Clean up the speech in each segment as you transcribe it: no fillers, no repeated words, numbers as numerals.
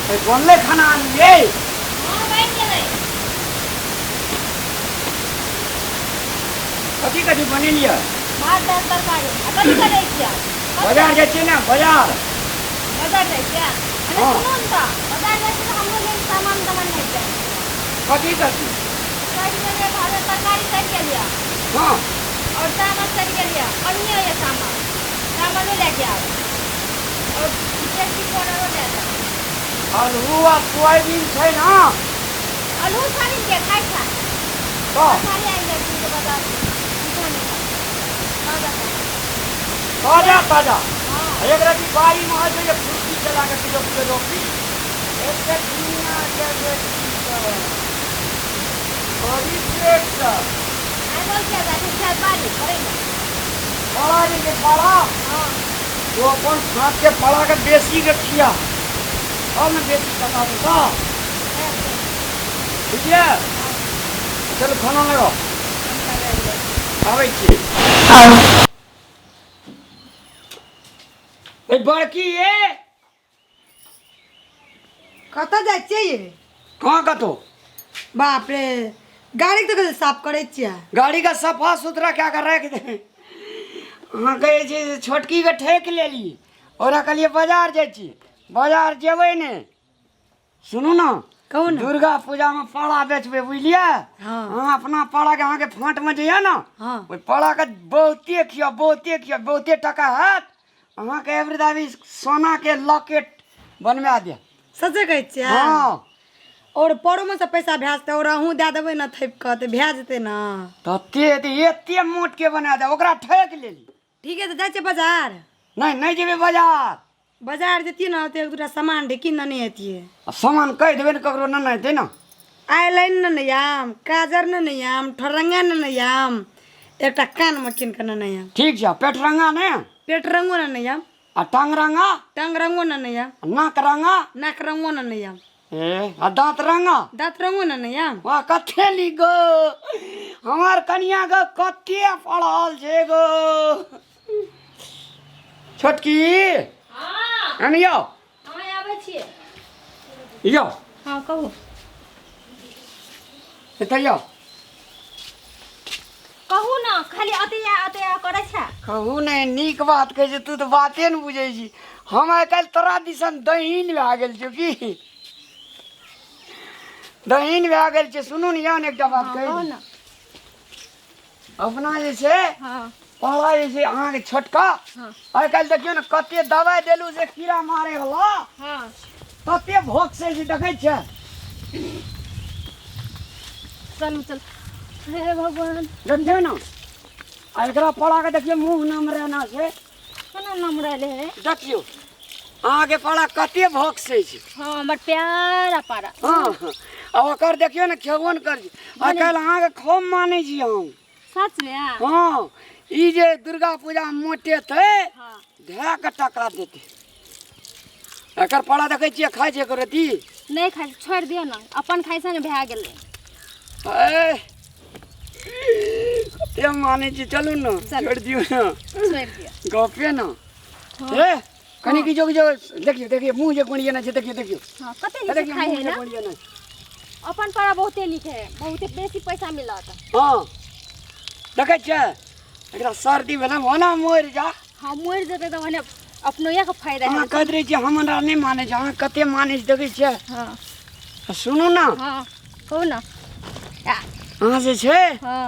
बनले खाना ये कथी कथी बनेलिए भात दाल तरकारी कथी करै छियै बाजार जाइ छियै ने बाजार जाइ छियै अरे हाँ। सुनू ने बाजार जाइ छियै हमरो लेल सामान नहीं चाहिए कथी कथी काटि के भात तरकारी काटि के लिया हाँ और चावल काटि के लिया अन्य ये सामान लेके आओ और चटनी पाउडर ले आओ आलू आ सोयाबीन छै ना आलू सानी के खाइ छै तो खाली आई जाइ छी बाजार ताजा ताजा हाँ। एक रति बारी में है ये फुर्ती चला के किलो किलो रोटी एक से दुनिया के बेटी और इस रेट का आई बोल के जाके चार बारी करेंगे पड़ा जी के पड़ा हां वो अपन हाथ के पड़ा के बेसी के खिया और मैं बेसी कटा दूंगा ठीक है चलो खाना लगाओ आवे छी ए बड़की ये कतऽ जाइ छियै ये कहाँ कतो बाप रे गाड़ी तो कैसे साफ करे छियै गाड़ी का सफा सुथरा क्या कर रहे थे हाँ कहे छी छोटकी के ठेक ले ली और कहलिए बाजार जाइ छी बाजार जेबै ने सुनू ना कहू ना दुर्गा पूजा में पाड़ा बेचबे बुझलिए हाँ। हाँ अपना पाड़ा के अहाँ के फाँट में जइया ना हाँ ओहि पाड़ा के बहुते टका हैत अहाँ के एवरीदावी सोना के लॉकेट बनवा दे सचे कहै छियै हाँ और परो में से पैसा भेजते और अहूँ दे देबै ना थैप कऽ तऽ भए जेतै ना तते एते मोट के बना दे ओकरा ठेक ले ली ठीक है तऽ जाइ छियै बाजार नहीं जेबे बाजार बाजार जतियै ना तऽ एक दूटा सामान ढेकी न नहीं एतियै आ सामान कह देबे न ककरो न हेतै ना आइलाइन न नहीं आम काजर न नहीं आम ठरंगा न नहीं आम एकटा कान में किन के न नहीं आम ठीक छै पेट रंगा ने पेट रंगो न नहीं आम आ टांग रंगा टंग रंगो न नहीं आम नाक रंगा नाक रंगो न नहीं आम ए आ दांत रंगा दाँत रंगो न नहीं आम वाह कथे ली गो हमार कनिया गो कते पढ़ल छै गो छोटकी हां अनियो हम आबै छियै यो हां कहू एतै यो कहू ना खाली अते करै छै कहू ने नीक बात कहै छै तू तऽ बाते न बुझै छी हम आइ काल्हि तोरा दिसन दहीन भए गेल छियौ की दहीन भए गेल छै सुनू ने यान एकटा बात कहू कही ना अपना जे छै हां पहला जे छै अहाँके छोटका हां आइ काल्हि देखियौ ने कते दवाइ देलू जे कीड़ा मारे वाला हां कते भोग से जे देखै छै चल हे भगवान देखियौ ने आ एकरा पड़ा के देखियौ मुंह नमरेना छै केना नाम रहले है देखियौ अहाँके पड़ा कते भोग से छै हां हमर प्यारा पारा हाँ आ ओकर देखियौ ने खेबो न कर आइ काल्हि अहाँके खूब मानै छी हम सच में हाँ ई जे दुर्गा पूजा में मोटेतै हां धए के टका देतै एकर पड़ा देखै छियै खाइ छै एको रति नहीं खाइ छोड़ दियो ना अपन खाइ से ने भए गेलै ए कते मानै छी चलू न चल। छोड़ दियौ न छोड़ दियो गपे न ए कनी की जो देखियो मुंह जे कोनिया न छै देखियो हां कते लिखे खाइ है ना कोनिया न अपन पारा बहुते लिखे है बहुते बेसी पैसा मिलत हाँ देखै छै एकरा सर्दी भेला होना मोर जा हां मर जेतै तऽ भने अपनो एक फायदा है अहाँ कहैत रहै छियै हमरा नहि मानै छै अहाँ कते मानै छै देखै छियै हां सुनू ने हां कहू ना अहाँ जे छै हां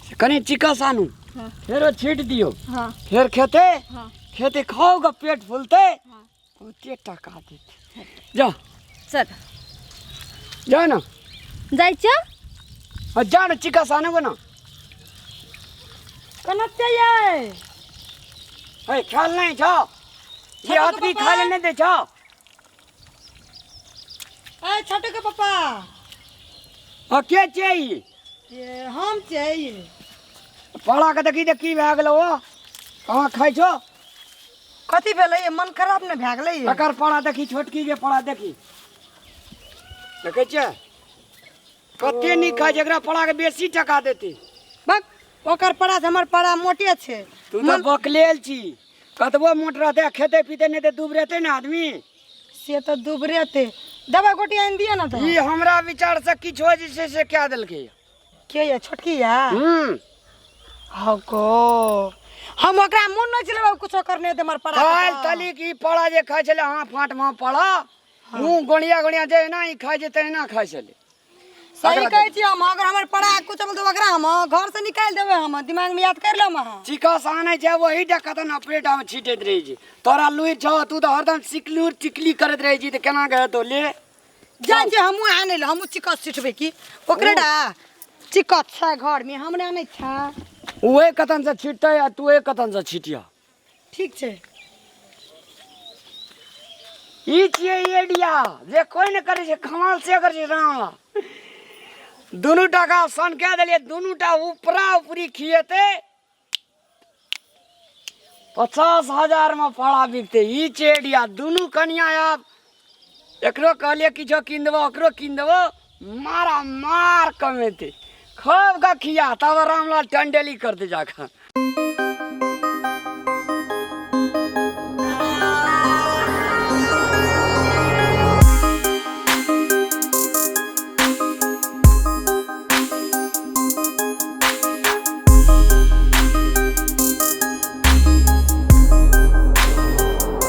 से कनी चिकस आनू हां फेरो छीट दियौ हां फेर खेते हां खेते खाओ ग पेट फूलते हां बहुते टका देते जा चल जा ना जाइ छ जा ना चिकस आनबो ना केना चाहिए है ख्याल नहीं छो ये आदमी खाने नहीं दे छो ए छोटे के पापा हाँ के चाहिए ये हम चाहिए पड़ा के देखी की भए गेलो ओ कहाँ खाइ छो कथी भेलै ये मन खराब न भए गेलै ये एकर पड़ा देखी छोटकी के पड़ा देखी देखे छियै कते नीक खाइ छै एकरा पड़ा के बेसी टका देते बक ओकर पड़ा से हमर पड़ा मोटे छै तू तो बकलेल छी कतबो मोट रहते खेते पीते नहीं तो डूब रहते ना आदमी से तो दुबरे थे दवा गोटी आन दिया ना तो ई हमरा विचार से किछो जे छै से क्या देलकै के ये छोटकी या हम्म हको हम ओकरा मुन न चलेबा कुछो करने दे मर पड़ा काल तली की पड़ा जे खाइ छले हां फाट में पड़ा मुंह गोलिया गोलिया जे ना ई खाइ जे तहिना खाइ छले सही कहै छी हम अगर हमर पड़ा कुछ बोल तो ओकरा हम घर से निकाल देबे हम दिमाग में याद कर लो हम चिकस आनै छै वही डकतन पेट में छीटैत रही छी तोरा लुइ छ तू तो हरदम सिकलूर चिकली करत रही छी त केना गए तो ले जान जे हमू आने ले हमू चिकस छिटबे की ओकरेडा चिकस छ घर में हमने आने था ओए कतन से छीटतै आ तू ए कतन से छीटिया ठीक छे ई छियै एडिया जे कोई न करे छै कमाल से कर छै राम दुनू टाका सन कह देलिए दुनू टा ऊपरा ऊपरी खिएते 50,000 में फड़ा बिकते ई चेडिया दुनू कनिया आब एकरो कहलिए किछो कीन देबो ओकरो कीन देबो मारा मार कमेते खूब का खिया तब रामलाल टंडेली करते जाकर